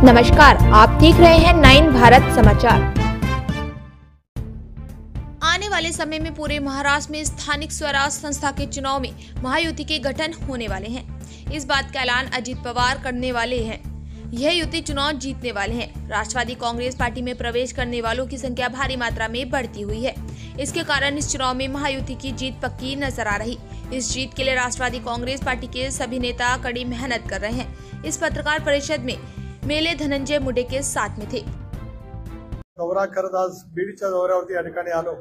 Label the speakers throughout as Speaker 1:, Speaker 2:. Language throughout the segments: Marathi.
Speaker 1: नमस्कार, आप देख रहे हैं 9 भारत समाचार। आने वाले समय में पूरे महाराष्ट्र में स्थानिक स्वराज संस्था के चुनाव में महायुति के गठन होने वाले हैं। इस बात का ऐलान अजित पवार करने वाले हैं। यह युति चुनाव जीतने वाले हैं। राष्ट्रवादी कांग्रेस पार्टी में प्रवेश करने वालों की संख्या भारी मात्रा में बढ़ती हुई है। इसके कारण इस चुनाव में महायुति की जीत पक्की नजर आ रही। इस जीत के लिए राष्ट्रवादी कांग्रेस पार्टी के सभी नेता कड़ी मेहनत कर रहे हैं। इस पत्रकार परिषद में मेले धनंजय मुंडे के साथ में थे।
Speaker 2: दौरा करत आज बीडच्या दौऱ्यावरती या ठिकाणी आलो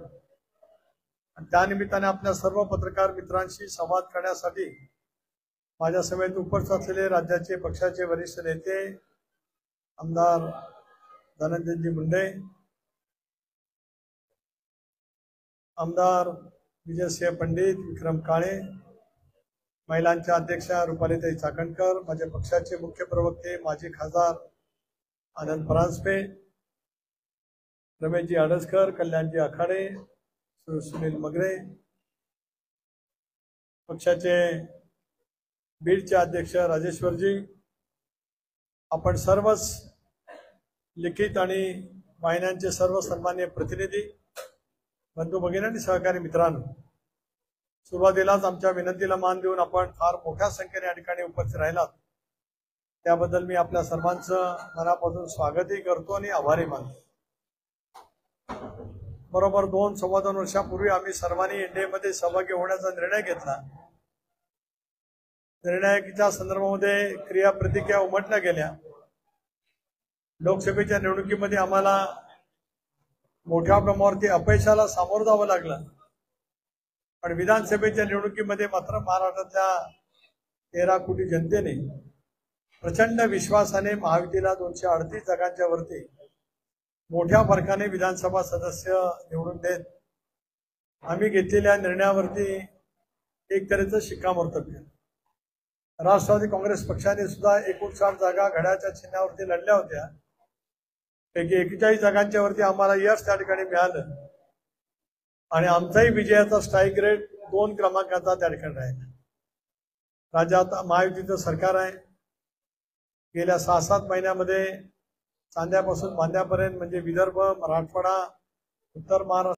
Speaker 2: आणि त्यानिमित्ताने आपल्या सर्व पत्रकार मित्रांशी संवाद करण्यासाठी माझ्या समेत उपस्थित असलेले राज्याचे पक्षाचे वरिष्ठ नेते आमदार धनंजयजी मुंडे, आमदार विजयसिंह पंडित, विक्रम काळे, महिलांच्या अध्यक्षा रुपालीताई चाकणकर, माझ्या पक्षाचे मुख्य प्रवक्ते माजी खासदार आनंद परांजपे, रमेशजी आडसकर, कल्याणजी आखाडे, सुनील मगरे, पक्षाचे बीडचे अध्यक्ष राजेश्वरजी, आपण सर्वच लिखित आणि वाहिन्यांचे सर्व सन्माननीय प्रतिनिधी, बंधू भगिनी आणि सहकारी मित्रांनो, सुरुवातीलाच आमच्या विनंतीला मान देऊन आपण फार मोठ्या संख्येने या ठिकाणी उपस्थित राहिलात त्याबद्दल मी आपल्या सर्वांचं मनापासून स्वागतही करतो आणि आभारी मानतो। बरोबर 2-2.25 वर्षापूर्वी आम्ही सर्वांनी एनडीएमध्ये सहभागी होण्याचा निर्णय घेतला। निर्णयाच्या संदर्भामध्ये क्रियाप्रतिक्रिया उमटल्या गेल्या। लोकसभेच्या निवडणुकीमध्ये आम्हाला मोठ्या प्रमाणावरती अपयशाला सामोरं जावं लागलं, पण विधानसभेच्या निवडणुकीमध्ये मात्र महाराष्ट्रातल्या 13 कोटी जनतेने प्रचंड विश्वासाने महायुतीला 238 जागांच्या वरती मोठ्या फरकाने विधानसभा सदस्य निवडून देत आम्ही घेतलेल्या निर्णयावरती एक तऱ्हेचं शिक्कामोर्तब केलं। राष्ट्रवादी काँग्रेस पक्षाने सुद्धा 59 जागा घड्याळाच्या चिन्हावरती लढल्या होत्या। पैकी 41 जागांच्या वरती आम्हाला यश त्या ठिकाणी मिळालं आणि आमचाही विजयाचा स्ट्राईक रेट 2 क्रमांकाचा त्या ठिकाणी राहिला। राज्यात महायुतीचं सरकार आहे। गेल्या 6-7 महिन्यामध्ये चांद्यापासून बांद्यापर्यंत म्हणजे विदर्भ, मराठवाडा, उत्तर महाराष्ट्र